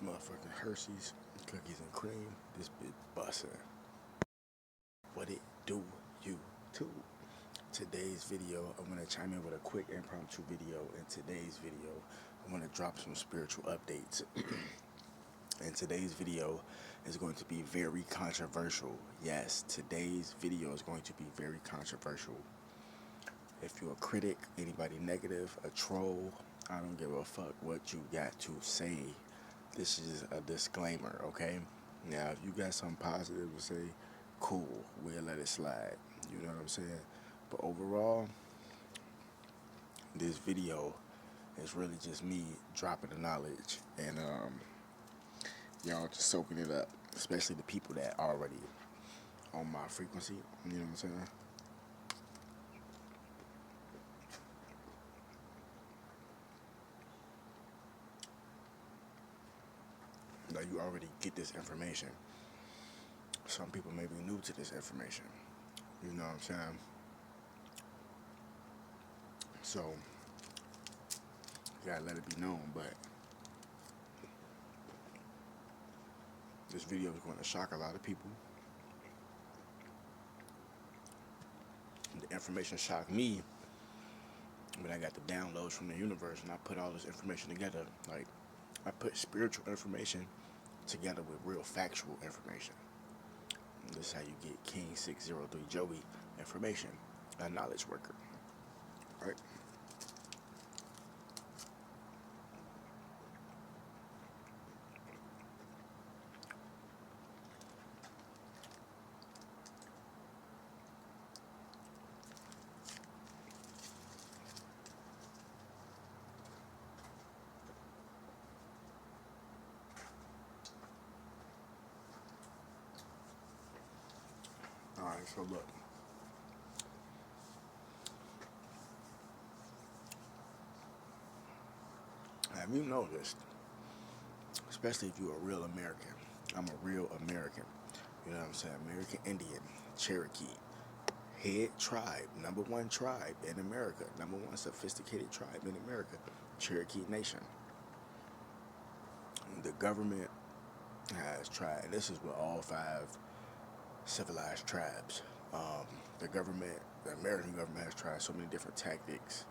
motherfucking Hershey's cookies and cream. This bitch bussin'. What it do, you too? Today's video, I'm gonna chime in with a quick impromptu video. In today's video, I'm gonna drop some spiritual updates. And today's video is going to be very controversial. Yes, today's video is going to be very controversial. If you're a critic, anybody negative, a troll, I don't give a fuck what you got to say. This is a disclaimer, okay? Now, if you got something positive to say, cool, we'll let it slide. You know what I'm saying? But overall, this video is really just me dropping the knowledge and y'all just soaking it up, especially the people that are already on my frequency. You know what I'm saying? Like, you already get this information. Some people may be new to this information. You know what I'm saying? So, you gotta let it be known, but this video is going to shock a lot of people. The information shocked me when I got the downloads from the universe and I put all this information together. Like, I put spiritual information together with real factual information. And this is how you get King 603 Joey information, a knowledge worker. Right? Alright, so look. Have you noticed, especially if you're a real American, I'm a real American, you know what I'm saying, American Indian, Cherokee, head tribe, #1 tribe in America, #1 sophisticated tribe in America, Cherokee Nation. The government has tried, and this is with all 5 civilized tribes. The government, the American government has tried so many different tactics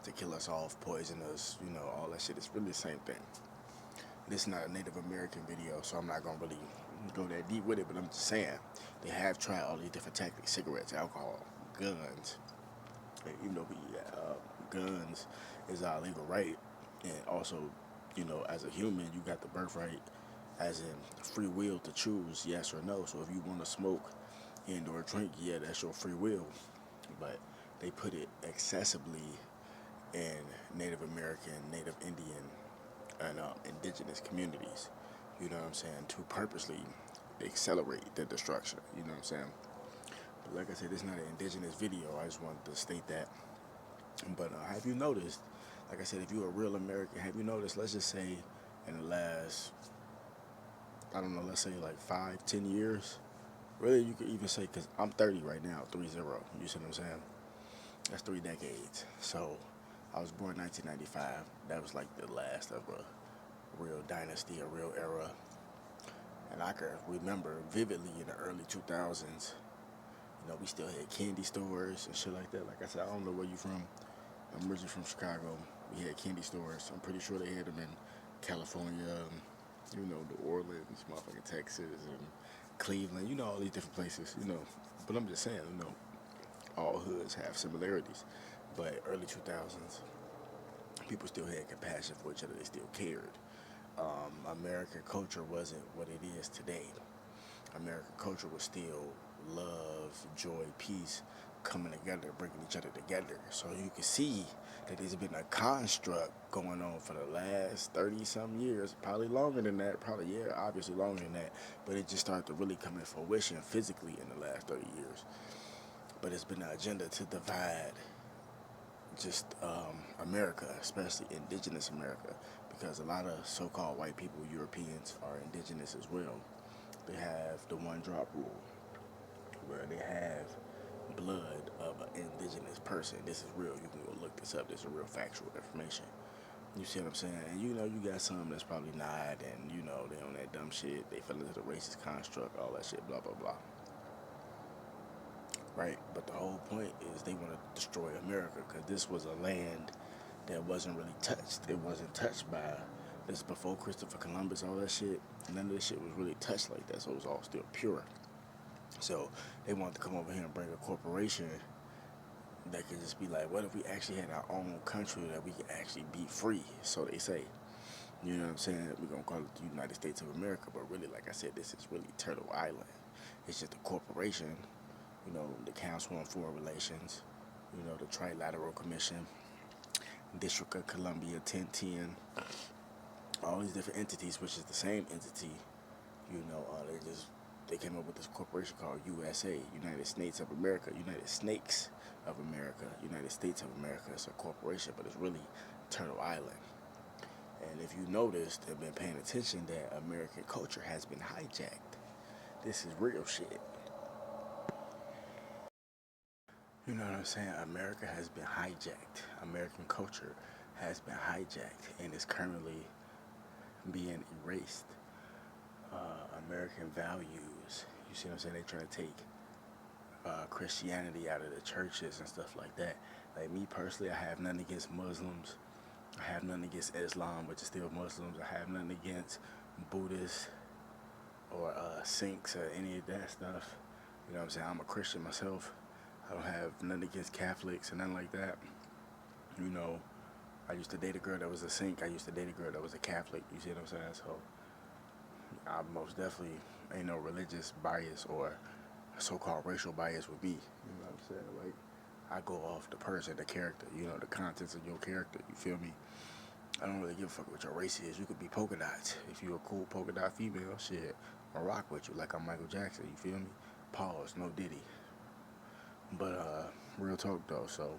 to kill us off, poison us, you know, all that shit. It's really the same thing. This is not a Native American video, so I'm not going to really go that deep with it, but I'm just saying, they have tried all these different tactics: cigarettes, alcohol, guns. And even though guns is our legal right, and also, you know, as a human, you got the birthright, as in free will to choose yes or no. So if you want to smoke and or drink, yeah, that's your free will. But they put it accessibly in Native American, Native Indian, and indigenous communities, you know what I'm saying, to purposely accelerate the destruction, you know what I'm saying. But like I said, it's not an indigenous video, I just wanted to state that. But have you noticed, like I said, if you're a real American, have you noticed, let's just say in the last, I don't know, let's say like 5-10 years, really you could even say, because I'm 30 right now, 30, you see what I'm saying, that's 3 decades. So I was born in 1995. That was like the last of a real dynasty, a real era. And I can remember vividly in the early 2000s, you know, we still had candy stores and shit like that. Like I said, I don't know where you from. I'm originally from Chicago. We had candy stores. I'm pretty sure they had them in California, you know, New Orleans, motherfucking Texas, and Cleveland, you know, all these different places, you know. But I'm just saying, you know, all hoods have similarities. But early 2000s, people still had compassion for each other. They still cared. American culture wasn't what it is today. American culture was still love, joy, peace, coming together, bringing each other together. So you can see that there's been a construct going on for the last 30-some years, probably longer than that, probably, yeah, obviously longer than that, but it just started to really come in fruition physically in the last 30 years. But it's been an agenda to divide just America, especially indigenous America, because a lot of so-called white people, Europeans, are indigenous as well. They have the one-drop rule, where they have blood of an indigenous person. This is real. You can go look this up. This is real factual information. You see what I'm saying? And you know, you got some that's probably not, and you know, they on that dumb shit. They fell into the racist construct, all that shit, blah blah blah. Right? But the whole point is they want to destroy America because this was a land that wasn't really touched. It wasn't touched by this before Christopher Columbus, all that shit. None of this shit was really touched like that, so it was all still pure. So they wanted to come over here and bring a corporation that could just be like, what if we actually had our own country that we could actually be free? So they say. You know what I'm saying? We're going to call it the United States of America, but really, like I said, this is really Turtle Island. It's just a corporation, you know, the Council on Foreign Relations, you know, the Trilateral Commission, District of Columbia, 1010, all these different entities, which is the same entity, you know, they came up with this corporation called USA, United States of America, United Snakes of America, United States of America. It's a corporation, but it's really Turtle Island. And if you noticed and been paying attention, that American culture has been hijacked. This is real shit. You know what I'm saying? America has been hijacked. American culture has been hijacked and is currently being erased. American values. You see what I'm saying? They try to take Christianity out of the churches and stuff like that. Like me personally, I have nothing against Muslims. I have nothing against Islam, which is still Muslims. I have nothing against Buddhists or Sinks or any of that stuff. You know what I'm saying? I'm a Christian myself. I don't have nothing against Catholics and nothing like that. You know, I used to date a girl that was a Sink. I used to date a girl that was a Catholic. You see what I'm saying? So I most definitely ain't no religious bias or so-called racial bias with me. You know what I'm saying? Like, I go off the person, the character, you know, the contents of your character. You feel me? I don't really give a fuck what your race is. You could be polka dots. If you a cool polka dot female, shit, I'll rock with you like I'm Michael Jackson. You feel me? Pause, no Diddy. But real talk though. So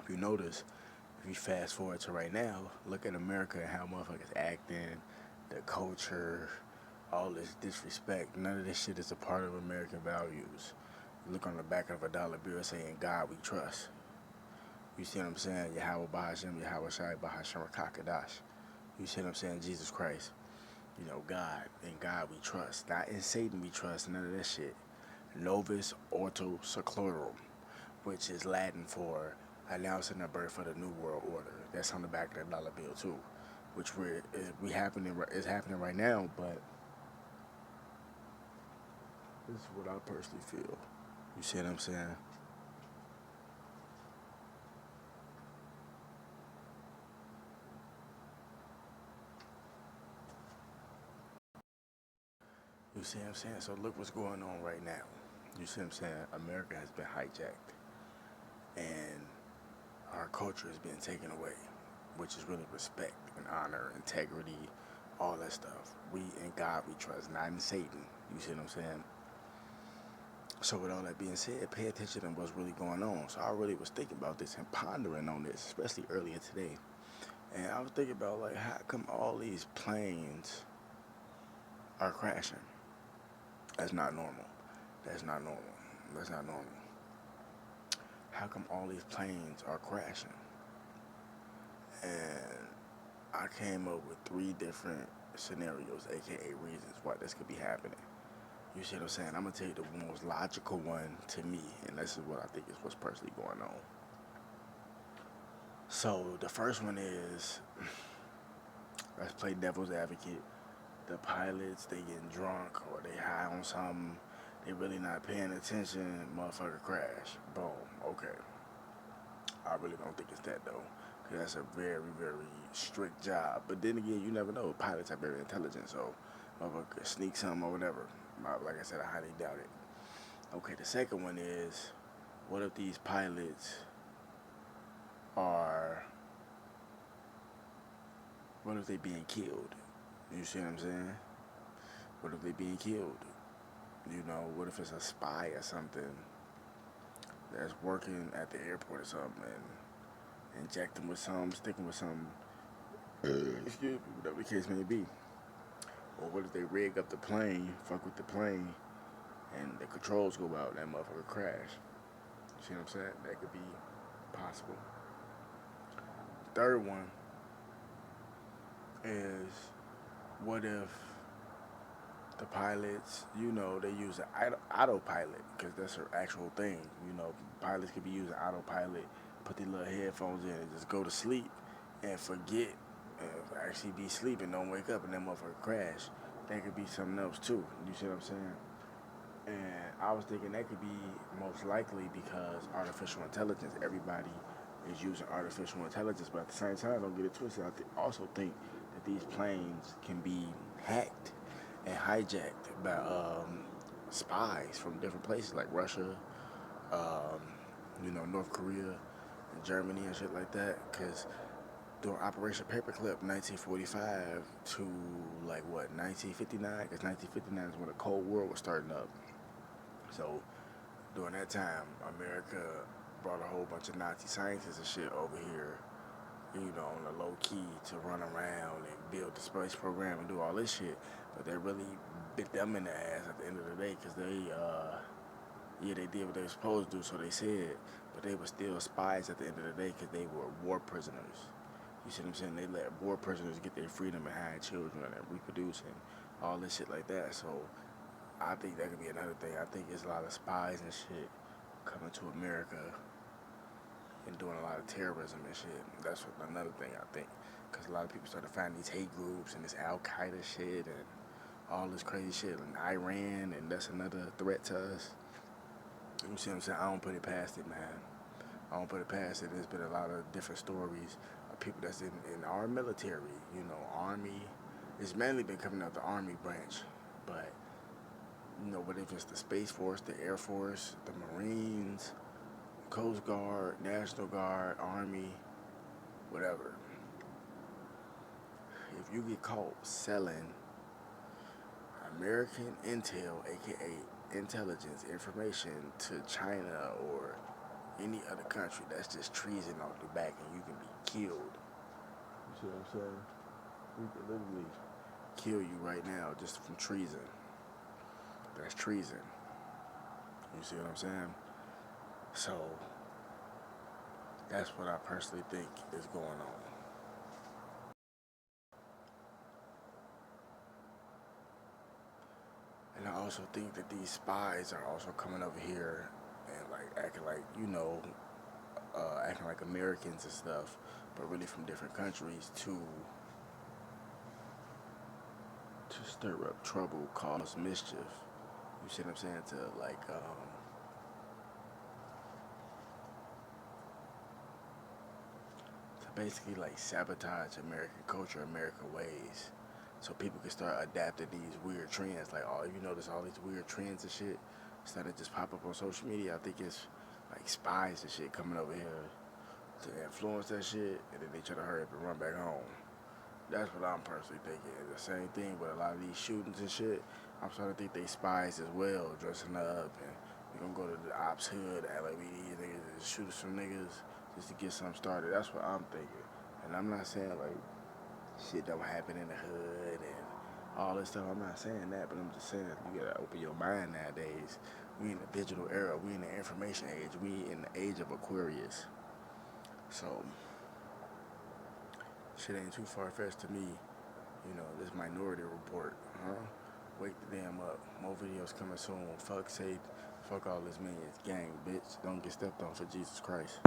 if you notice, if you fast forward to right now, look at America and how motherfuckers acting, the culture, all this disrespect. None of this shit is a part of American values. You look on the back of a dollar bill saying God we trust. You see what I'm saying? Yahweh Bahashem, Yahweh Shai Bahashem Rakakadash. You see what I'm saying? Jesus Christ. You know, God. In God we trust. Not in Satan we trust. None of that shit. Novus Ordo Seclorum, which is Latin for announcing the birth of the New World Order. That's on the back of the dollar bill too, which is happening right now. But this is what I personally feel. You see what I'm saying? You see what I'm saying? So look what's going on right now. You see what I'm saying? America has been hijacked, and our culture has been taken away, which is really respect and honor, integrity, all that stuff. We in God we trust, not in Satan. You see what I'm saying? So with all that being said, pay attention to what's really going on. So I really was thinking about this and pondering on this, especially earlier today. And I was thinking about, like, how come all these planes are crashing? That's not normal. That's not normal. That's not normal. How come all these planes are crashing? And I came up with 3 different scenarios, aka reasons why this could be happening. You see what I'm saying? I'm gonna tell you the most logical one to me, and this is what I think is what's personally going on. So the first one is, let's play devil's advocate. The pilots, they getting drunk or they high on something, they really not paying attention, motherfucker crash. Boom. Okay. I really don't think it's that though, because that's a very, very strict job. But then again, you never know. Pilots are very intelligent, so motherfucker could sneak something or whatever. Like I said, I highly doubt it. Okay, the second one is, what if these pilots are, what if they being killed? You see what I'm saying? What if they being killed? You know, what if it's a spy or something that's working at the airport or something and injecting with something, sticking with something, excuse me, whatever the case may be. Or what if they rig up the plane, fuck with the plane, and the controls go out and that motherfucker crash? You see what I'm saying? That could be possible. Third one is what if the pilots, they use an autopilot because that's an actual thing. Pilots could be using autopilot, put their little headphones in and just go to sleep and forget, and actually be sleeping, don't wake up and that motherfucker crash. That could be something else too. You see what I'm saying? And I was thinking that could be most likely because artificial intelligence, everybody is using artificial intelligence, but at the same time, don't get it twisted. Also think that these planes can be hacked and hijacked by spies from different places like Russia, um, North Korea, and Germany and shit like that. Because during Operation Paperclip, 1945 to like what 1959, because 1959 is when the Cold War was starting up. So during that time, America brought a whole bunch of Nazi scientists and shit over here, on the low key to run around and build the space program and do all this shit. But they really bit them in the ass at the end of the day because they did what they were supposed to do, so they said, but they were still spies at the end of the day because they were war prisoners. You see what I'm saying? They let war prisoners get their freedom and hide children and reproduce and all this shit like that. So I think that could be another thing. I think there's a lot of spies and shit coming to America and doing a lot of terrorism and shit. That's another thing I think, because a lot of people start to find these hate groups and this Al Qaeda shit and all this crazy shit in Iran, and that's another threat to us. You see what I'm saying? I don't put it past it, man. I don't put it past it. There's been a lot of different stories of people that's in our military, Army. It's mainly been coming out the Army branch, but whether if it's the Space Force, the Air Force, the Marines, Coast Guard, National Guard, Army, whatever. If you get caught selling American intel, aka intelligence information, to China or any other country, that's just treason off the back, and you can be killed. You see what I'm saying? We can literally kill you right now just from treason. That's treason. You see what I'm saying? So that's what I personally think is going on. And I also think that these spies are also coming over here and like acting like, acting like Americans and stuff, but really from different countries to stir up trouble, cause mischief. You see what I'm saying? To basically like sabotage American culture, American ways, so people can start adapting these weird trends. Like, oh, you notice all these weird trends and shit started to just pop up on social media. I think it's like spies and shit coming over here to influence that shit, and then they try to hurry up and run back home. That's what I'm personally thinking. The same thing with a lot of these shootings and shit. I'm starting to think they spies as well, dressing up, and we gonna go to the ops hood, act like we these niggas and shoot some niggas just to get something started. That's what I'm thinking. And I'm not saying like shit don't happen in the hood and all this stuff. I'm not saying that, but I'm just saying you gotta open your mind nowadays. We in the digital era. We in the information age. We in the age of Aquarius. So shit ain't too far-fetched to me. This Minority Report, huh? Wake the damn up. More videos coming soon. Fuck all this minions. Gang, bitch. Don't get stepped on for Jesus Christ.